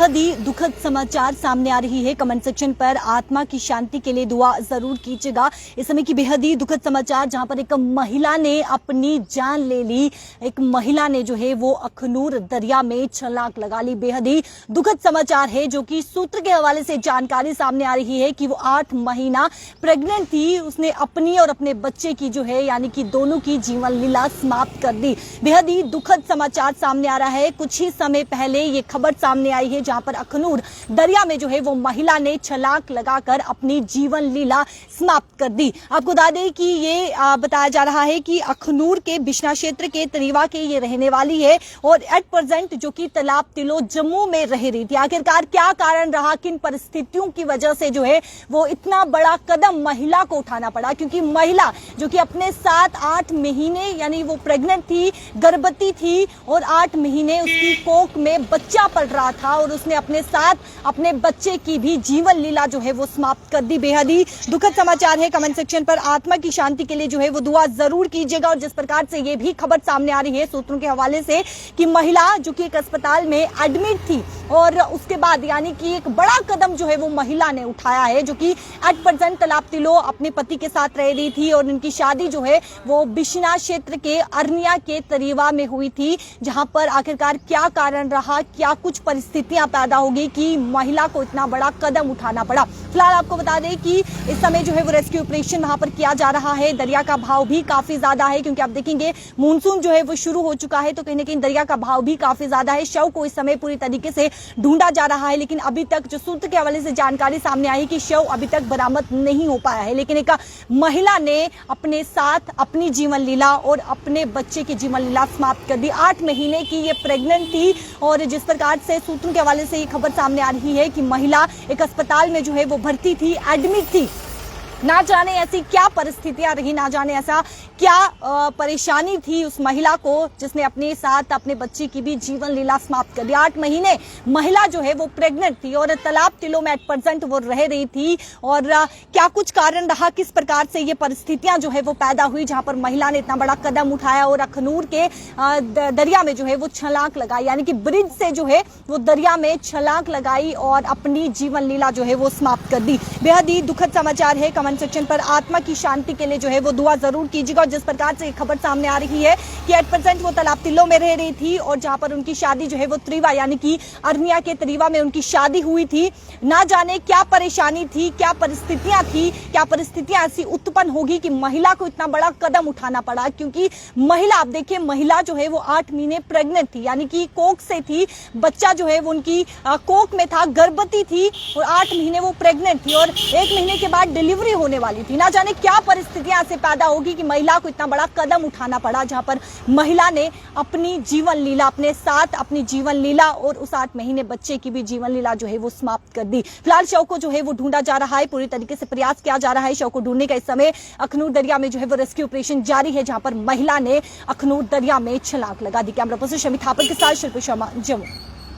बेहद ही दुखद समाचार सामने आ रही है। कमेंट सेक्शन पर आत्मा की शांति के लिए दुआ जरूर कीजिएगा। इस समय की बेहद ही दुखद समाचार, जहां पर एक महिला ने अपनी जान ले ली। एक महिला ने जो है वो अखनूर दरिया में छलांग लगा ली। बेहद ही दुखद समाचार है, जो कि सूत्र के हवाले से जानकारी सामने आ रही है कि वो 8 महीना प्रेग्नेंट थी। उसने अपनी और अपने बच्चे की जो है यानी कि दोनों की जीवन लीला समाप्त कर दी। बेहद ही दुखद समाचार सामने आ रहा है। कुछ ही समय पहले ये खबर सामने आई है, जहां पर अखनूर दरिया में जो है वो महिला ने छलांग लगाकर अपनी जीवन लीला समाप्त कर दी। आपको बता दें कि ये बताया जा रहा है कि अखनूर के बिश्ना क्षेत्र के तरीवा के ये रहने वाली है और एट प्रेजेंट जो कि तालाब तिलो जम्मू में रह रही थी। आखिरकार क्या कारण रहा, किन परिस्थितियों की वजह से जो है वो इतना बड़ा कदम महिला को उठाना पड़ा, क्योंकि महिला जो कि अपने 7-8 महीने यानी वो प्रेग्नेंट थी, गर्भवती थी और 8 महीने उसकी कोख में बच्चा पल रहा था और उसने अपने साथ अपने बच्चे की भी जीवन लीला जो है वो समाप्त कर दी। बेहद ही दुखद समाचार है। कमेंट सेक्शन पर आत्मा की शांति के लिए जो है वो दुआ जरूर कीजिएगा। और जिस प्रकार से ये भी खबर सामने आ रही है सूत्रों के हवाले से कि महिला जो कि एक अस्पताल में एडमिट थी और उसके बाद यानी कि एक बड़ा कदम जो है वो महिला ने उठाया है, जो कि एट प्रेजेंट तालाब तिलो अपने पति के साथ रह रही थी और उनकी शादी जो है वो बिश्ना क्षेत्र के अरनिया के तरीवा में हुई थी। जहां पर आखिरकार क्या कारण रहा, क्या कुछ परिस्थितियां पैदा होगी कि महिला को इतना बड़ा कदम उठाना पड़ा। फिलहाल आपको बता दें कि इस समय जो है वो रेस्क्यू ऑपरेशन वहां पर किया जा रहा है। दरिया का भाव भी काफी ज्यादा है, क्योंकि आप देखेंगे मानसून जो है वो शुरू हो चुका है, तो कहीं ना कहीं दरिया का भाव भी काफी ज्यादा है। शव को इस समय पूरी तरीके से ढूंढा जा रहा है, लेकिन अभी तक जो सूत्र के हवाले से जानकारी सामने आई कि शव अभी तक बरामद नहीं हो पाया है। लेकिन एक महिला ने अपने साथ अपनी जीवन लीला और अपने बच्चे की जीवन लीला समाप्त कर दी। 8 महीने की ये प्रेग्नेंट थी और जिस प्रकार से सूत्रों के हवाले से ये खबर सामने आ रही है कि महिला एक अस्पताल में जो है वो भर्ती थी, एडमिट थी। ना जाने ऐसी क्या परिस्थितियां रही, ना जाने ऐसा क्या परेशानी थी उस महिला को, जिसने अपने साथ अपने बच्चे की भी जीवन लीला समाप्त कर दी। 8 महीने महिला जो है वो प्रेग्नेंट थी और तालाब तिलो में एट प्रेजेंट वो रह रही थी। और क्या कुछ कारण रहा, किस प्रकार से ये परिस्थितियां जो है वो पैदा हुई, जहां पर महिला ने इतना बड़ा कदम उठाया और अखनूर के दरिया में जो है वो छलांग लगाई, यानी कि ब्रिज से जो है वो दरिया में छलांग लगाई और अपनी जीवन लीला जो है वो समाप्त कर दी। बेहद ही दुखद समाचार है। कमेंट सेक्शन पर आत्मा की शांति के लिए जो है वो दुआ जरूर कीजिएगा। जिस प्रकार से खबर सामने आ रही है कि एट प्रेजेंट वो तालाब तिलो में रह रही थी और जहां पर उनकी शादी जो है वो त्रिवा यानी कि अरनिया के तरीवा में उनकी शादी हुई थी। ना जाने क्या परेशानी थी, क्या परिस्थितियां थी, क्या परिस्थितियां ऐसी उत्पन्न होगी कि महिला को इतना बड़ा कदम उठाना पड़ा। क्योंकि महिला, आप देखिए, महिला जो है वो 8 महीने प्रेग्नेंट थी, यानी कि कोख से थी, बच्चा जो है वो उनकी कोख में था, गर्भवती थी और 8 महीने वो प्रेग्नेंट थी और 1 महीने के बाद डिलीवरी होने वाली थी। ना जाने क्या परिस्थितियां ऐसे पैदा होगी कि महिला को इतना बड़ा कदम उठाना पड़ा, जहां पर महिला ने अपनी जीवन लीला, अपने साथ अपनी जीवन लीला और उस 8 महीने बच्चे की भी जीवन लीला जो है वो समाप्त कर दी। फिलहाल शव को जो है वो ढूंढा जा रहा है, पूरी तरीके से प्रयास किया जा रहा है शव को ढूंढने का। इस समय अखनूर दरिया में जो है वो रेस्क्यू ऑपरेशन जारी है, जहां पर महिला ने अखनूर दरिया में छलांग लगा दी। कैमरा पर्सन शमी थापर के साथ शिल्पी शर्मा, जम्मू।